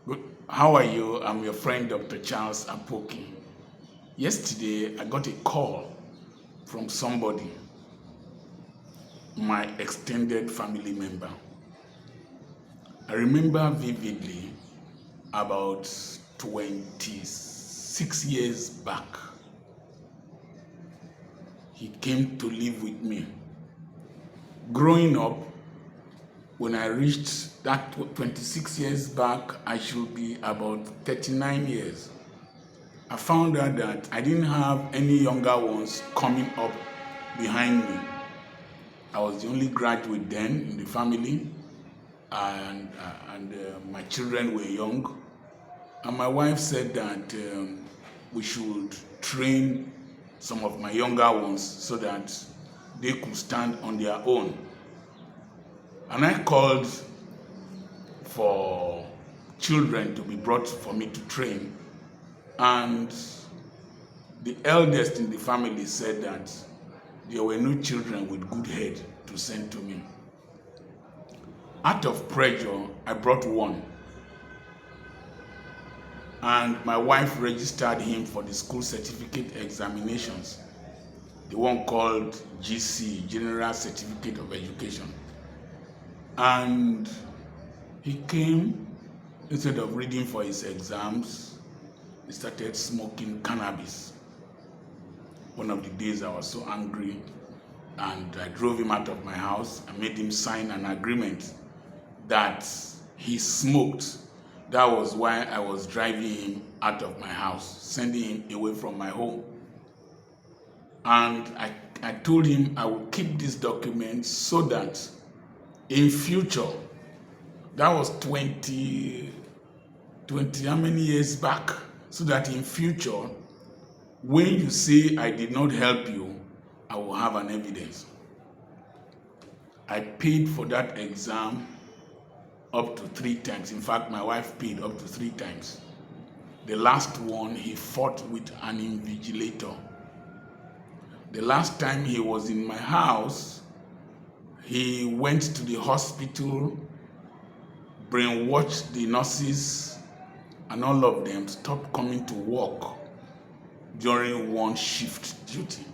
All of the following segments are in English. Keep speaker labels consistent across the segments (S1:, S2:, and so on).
S1: Good. How are you? I'm your friend Dr. Charles Apoki. Yesterday, I got a call from somebody, my extended family member. I remember vividly about 26 years back, he came to live with me. Growing up, when I reached that 26 years back, I should be about 39 years. I found out that I didn't have any younger ones coming up behind me. I was the only graduate then in the family, and my children were young. And my wife said that we should train some of my younger ones so that they could stand on their own. And I called for children to be brought for me to train. And the eldest in the family said that there were no children with good head to send to me. Out of pressure, I brought one. And my wife registered him for the school certificate examinations, the one called GC, General Certificate of Education. And he came, instead of reading for his exams, he started smoking cannabis. One of the days I was so angry, and I drove him out of my house. I made him sign an agreement that he smoked. That was why I was driving him out of my house, sending him away from my home. And I told him I would keep this document so that in future, that was 20 how many years back, so that in future, when you say I did not help you, I will have an evidence. I paid for that exam up to 3 times. In fact, my wife paid up to 3 times. The last one, he fought with an invigilator. The last time he was in my house, he went to the hospital, brainwashed the nurses, and all of them stopped coming to work during one shift duty.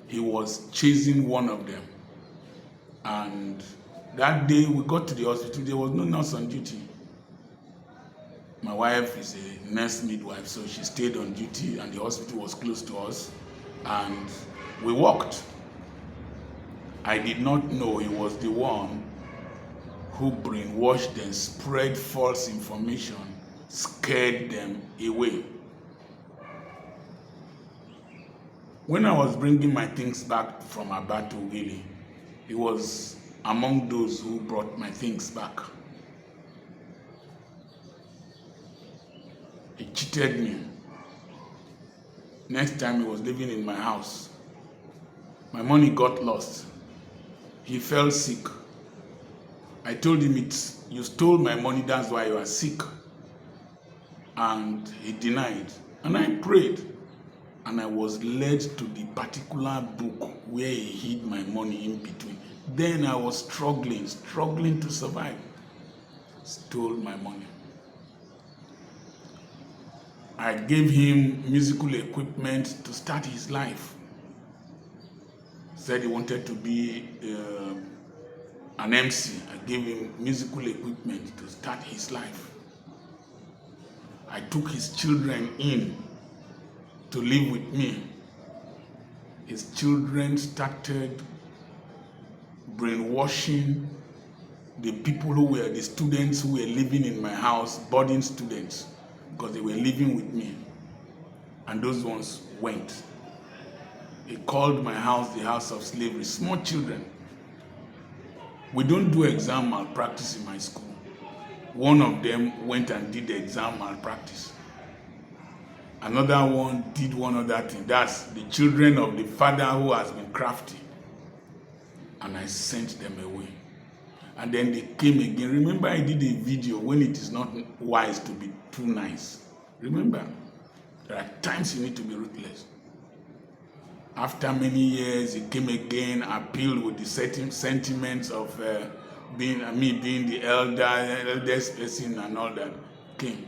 S1: He was chasing one of them. And that day we got to the hospital, there was no nurse on duty. My wife is a nurse midwife, so she stayed on duty, and the hospital was close to us, and we walked. I did not know he was the one who brainwashed and spread false information, scared them away. When I was bringing my things back from Aba to Ughelli, he was among those who brought my things back. He cheated me. Next time he was living in my house. My money got lost. He fell sick. I told him, you stole my money, that's why you are sick. And he denied. And I prayed. And I was led to the particular book where he hid my money in between. Then I was struggling to survive. Stole my money. I gave him musical equipment to start his life. Said he wanted to be an MC. I gave him musical equipment to start his life. I took his children in to live with me. His children started brainwashing the people who were the students who were living in my house, boarding students, because they were living with me. And those ones went. He called my house the house of slavery. Small children. We don't do exam malpractice in my school. One of them went and did the exam malpractice. Another one did one other thing. That's the children of the father who has been crafty. And I sent them away. And then they came again. Remember, I did a video when it is not wise to be too nice. Remember, there are times you need to be ruthless. After many years, he came again, appealed with the sentiments of being the eldest person and all that. came.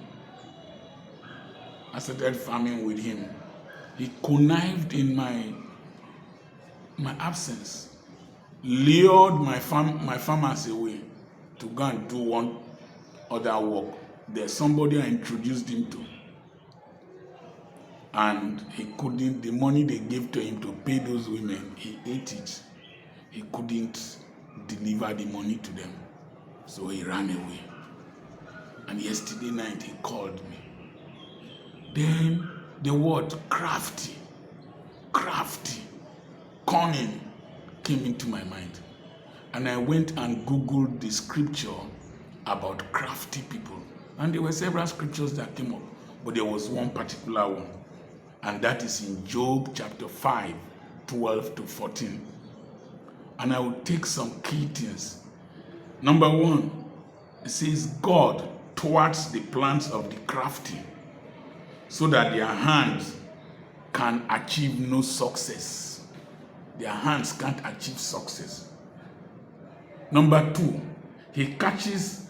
S1: I started farming with him. He connived in my absence, lured my farmers away to go and do one other work. There's somebody I introduced him to, and he couldn't, the money they gave to him to pay those women, he ate it. He couldn't deliver the money to them, so he ran away. And yesterday night he called me. Then the word crafty, cunning came into my mind. And I went and Googled the scripture about crafty people. And there were several scriptures that came up, but there was one particular one. And that is in Job chapter 5, 12 to 14. And I will take some key things. Number one, it says, God thwarts the plans of the crafty, so that their hands can achieve no success. Their hands can't achieve success. Number two, he catches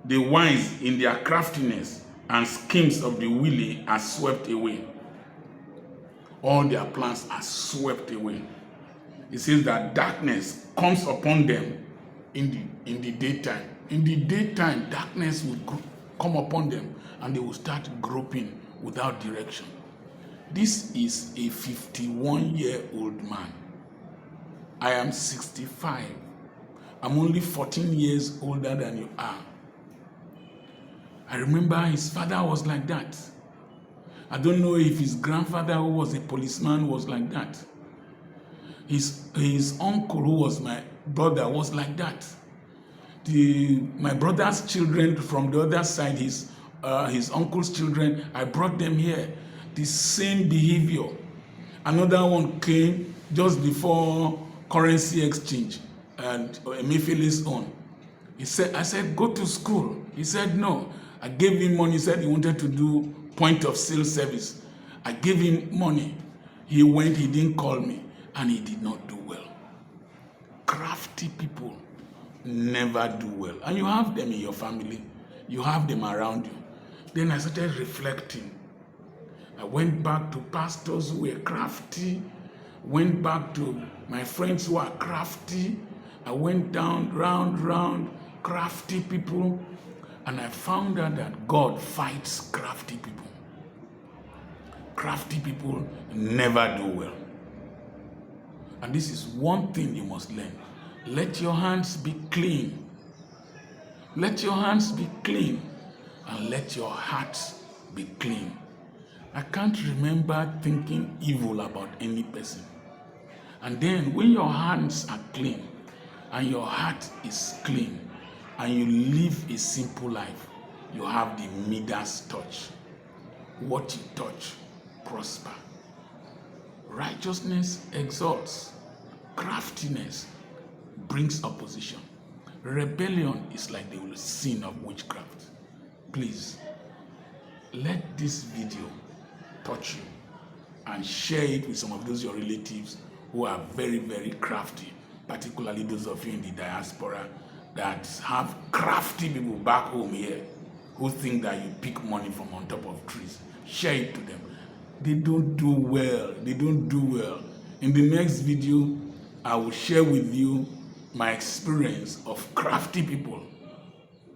S1: the wise in their craftiness, and schemes of the wily are swept away. All their plans are swept away. It says that darkness comes upon them in the daytime. In the daytime, darkness will come upon them, and they will start groping without direction. This is a 51-year-old man. I am 65. I'm only 14 years older than you are. I remember his father was like that. I don't know if his grandfather, who was a policeman, was like that. His uncle, who was my brother, was like that. My brother's children from the other side, his uncle's children, I brought them here. The same behavior. Another one came just before currency exchange, and Emefiele's own. I said, go to school. He said, no. I gave him money. He said he wanted to do point of sale service. I gave him money. He went, he didn't call me, and he did not do well. Crafty people never do well. And you have them in your family. You have them around you. Then I started reflecting. I went back to pastors who were crafty. Went back to my friends who are crafty. I went down, round, crafty people. And I found out that God fights crafty people. Crafty people never do well. And this is one thing you must learn. Let your hands be clean. Let your hands be clean. And let your heart be clean. I can't remember thinking evil about any person. And then when your hands are clean and your heart is clean and you live a simple life, you have the Midas touch. What you touch, prosper. Righteousness exalts. Craftiness brings opposition. Rebellion is like the sin of witchcraft. Please, let this video touch you and share it with some of those your relatives who are very, very crafty, particularly those of you in the diaspora that have crafty people back home here who think that you pick money from on top of trees. Share it to them. They don't do well. They don't do well. In the next video, I will share with you my experience of crafty people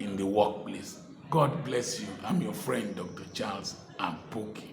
S1: in the workplace. God bless you. I'm your friend, Dr. Charles Ampoki.